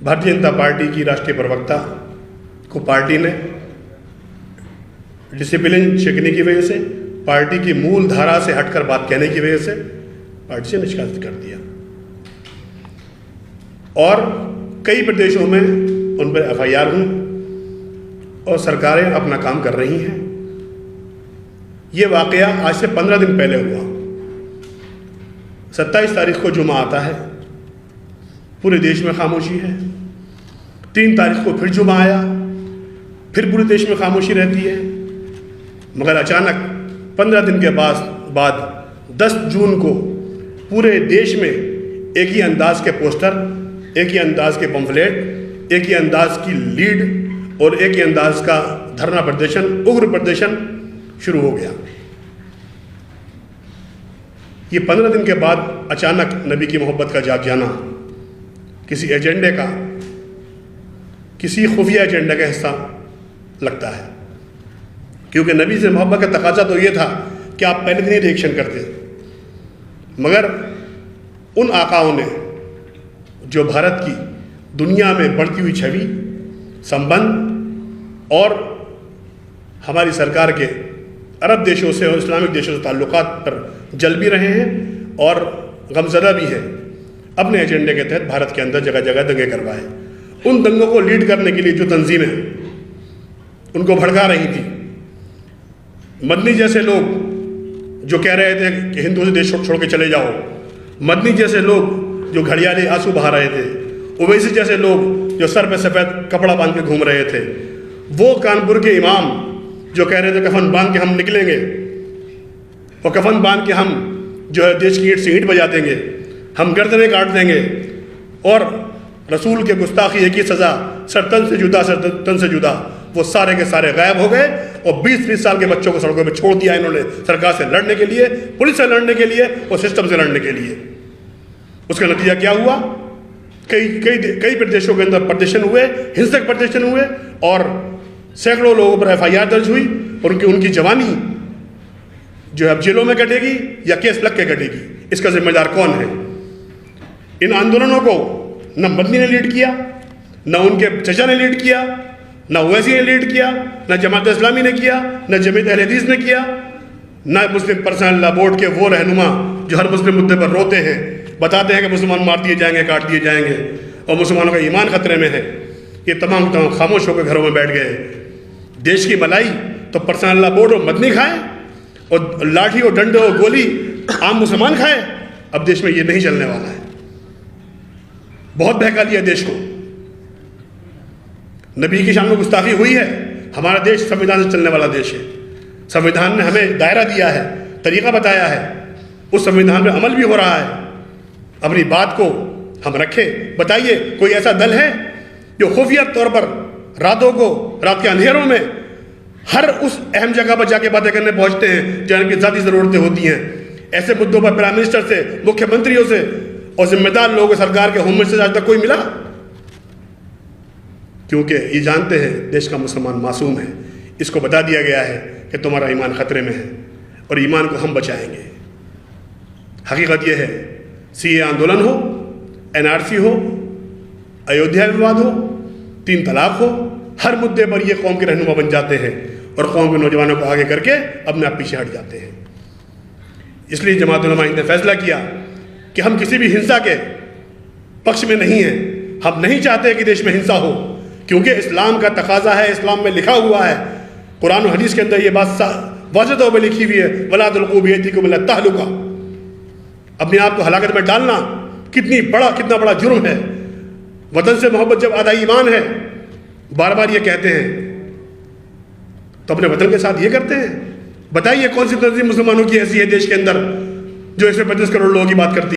Bharatiya Janata party की राष्ट्रीय प्रवक्ता को पार्टी ने डिसिप्लिन छीनने की वजह से, पार्टी की मूल धारा से हटकर बात कहने की वजह से पार्टी से निष्कासित कर दिया और कई प्रदेशों में उन पर FIR हुई और सरकारें अपना काम कर रही हैं। ये वाकया आज से 15 दिन पहले हुआ। 27 तारीख को जुमा आता है, पूरे देश में खामोशी है। 3 तारीख को फिर जुमा आया, फिर पूरे देश में खामोशी रहती है। मगर अचानक 15 दिन के बाद 10 जून को पूरे देश में एक ही अंदाज के पोस्टर, एक ही अंदाज के पंफलेट, एक ही अंदाज की लीड और एक ही अंदाज का धरना प्रदर्शन, उग्र प्रदर्शन शुरू हो गया। ये 15 दिन के बाद अचानक नबी की मोहब्बत का जाग जाना किसी एजेंडे का, किसी खुफिया एजेंडे का हिस्सा लगता है, क्योंकि नबी से मोहब्बत का तकाजा तो ये था कि आप पहले दिन ही रिएक्शन करते, मगर उन आकाओं ने जो भारत की दुनिया में बढ़ती हुई छवि, संबंध और हमारी सरकार के अरब देशों से और इस्लामिक देशों से ताल्लुकात पर जल भी रहे हैं और गमज़दा भी है, अपने एजेंडे के तहत भारत के अंदर जगह जगह दंगे करवाए। उन दंगों को लीड करने के लिए जो तंजीमें उनको भड़का रही थी, मदनी जैसे लोग जो कह रहे थे कि हिंदुओं से देश छोड़ के चले जाओ, मदनी जैसे लोग जो घड़ियाली आंसू बहा रहे थे, ओवैसी जैसे लोग जो सर पे सफ़ेद कपड़ा बांध के घूम रहे थे, वो कानपुर के इमाम जो कह रहे थे कफन बांध के हम निकलेंगे और कफन बांध के हम जो है देश की ईंट से ईंट बजा देंगे, हम गर्दनें काट देंगे और रसूल के गुस्ताखी एक ही सज़ा, सर तन से जुदा, सर तन से जुदा, वो सारे के सारे गायब हो गए और 20-20 साल के बच्चों को सड़कों पर छोड़ दिया इन्होंने, सरकार से लड़ने के लिए, पुलिस से लड़ने के लिए और सिस्टम से लड़ने के लिए। उसका नतीजा क्या हुआ? कई प्रदेशों के अंदर प्रदर्शन हुए, हिंसक प्रदर्शन हुए और सैकड़ों लोगों पर FIR दर्ज हुई और उनकी जवानी जो अब जेलों में कटेगी या केस लग के कटेगी। इसका जिम्मेदार कौन है? इन आंदोलनों को न मदनी ने लीड किया, न उनके चचा ने लीड किया, न ओवैसी ने लीड किया, न जमात इस्लामी ने किया, न जमीयत अहले हदीस ने किया, न मुस्लिम पर्सनल लॉ बोर्ड के वो रहनुमा जो हर मुस्लिम मुद्दे पर रोते हैं, बताते हैं कि मुसलमान मार दिए जाएंगे, काट दिए जाएंगे और मुसलमानों का ईमान खतरे में है। ये तमाम खामोश होकर घरों में बैठ गए। देश की मलाई तो पर्सनल लॉ बोर्ड और मदनी खाए और लाठी और डंडे और गोली आम मुसलमान खाए। अब देश में ये नहीं चलने वाला है। बहुत बहका लिया देश को, नबी की शान में गुस्ताखी हुई है। हमारा देश संविधान से चलने वाला देश है। संविधान ने हमें दायरा दिया है, तरीका बताया है, उस संविधान पे अमल भी हो रहा है। अपनी बात को हम रखें। बताइए कोई ऐसा दल है जो खुफिया तौर पर रातों को, रात के अंधेरों में हर उस अहम जगह पर जाके बातें करने पहुंचते हैं जहाँ इनकी ज़ाती ज़रूरतें होती हैं। ऐसे मुद्दों पर प्राइम मिनिस्टर से, मुख्यमंत्रियों से और जिम्मेदार लोगों सरकार के होम मिनिस्टर से आज तक कोई मिला? क्योंकि ये जानते हैं देश का मुसलमान मासूम है। इसको बता दिया गया है कि तुम्हारा ईमान खतरे में है और ईमान को हम बचाएंगे। हकीकत यह है, CA आंदोलन हो, NRC हो, अयोध्या विवाद हो, 3 तलाक हो, हर मुद्दे पर ये कौम के रहनुमा बन जाते हैं और कौम के नौजवानों को आगे करके अपने आप पीछे हट जाते हैं। इसलिए जमात उलमा हिंद ने फैसला किया कि हम किसी भी हिंसा के पक्ष में नहीं हैं। हम नहीं चाहते कि देश में हिंसा हो, क्योंकि इस्लाम का तकाजा है, इस्लाम में लिखा हुआ है, कुरान और हदीस के अंदर ये बात वाज़ेह तौर पर लिखी हुई है, वला तुल्क़ू बियदिकुम इला तहलुका। अपने आप को हलाकत में डालना कितना बड़ा जुर्म है। वतन से मोहब्बत जब आधा ईमान है, बार बार ये कहते हैं, तो अपने वतन के साथ ये करते हैं। बताइए कौन सी तंजीम मुसलमानों की ऐसी है देश के अंदर जो 135 करोड़ लोगों की बात करती है?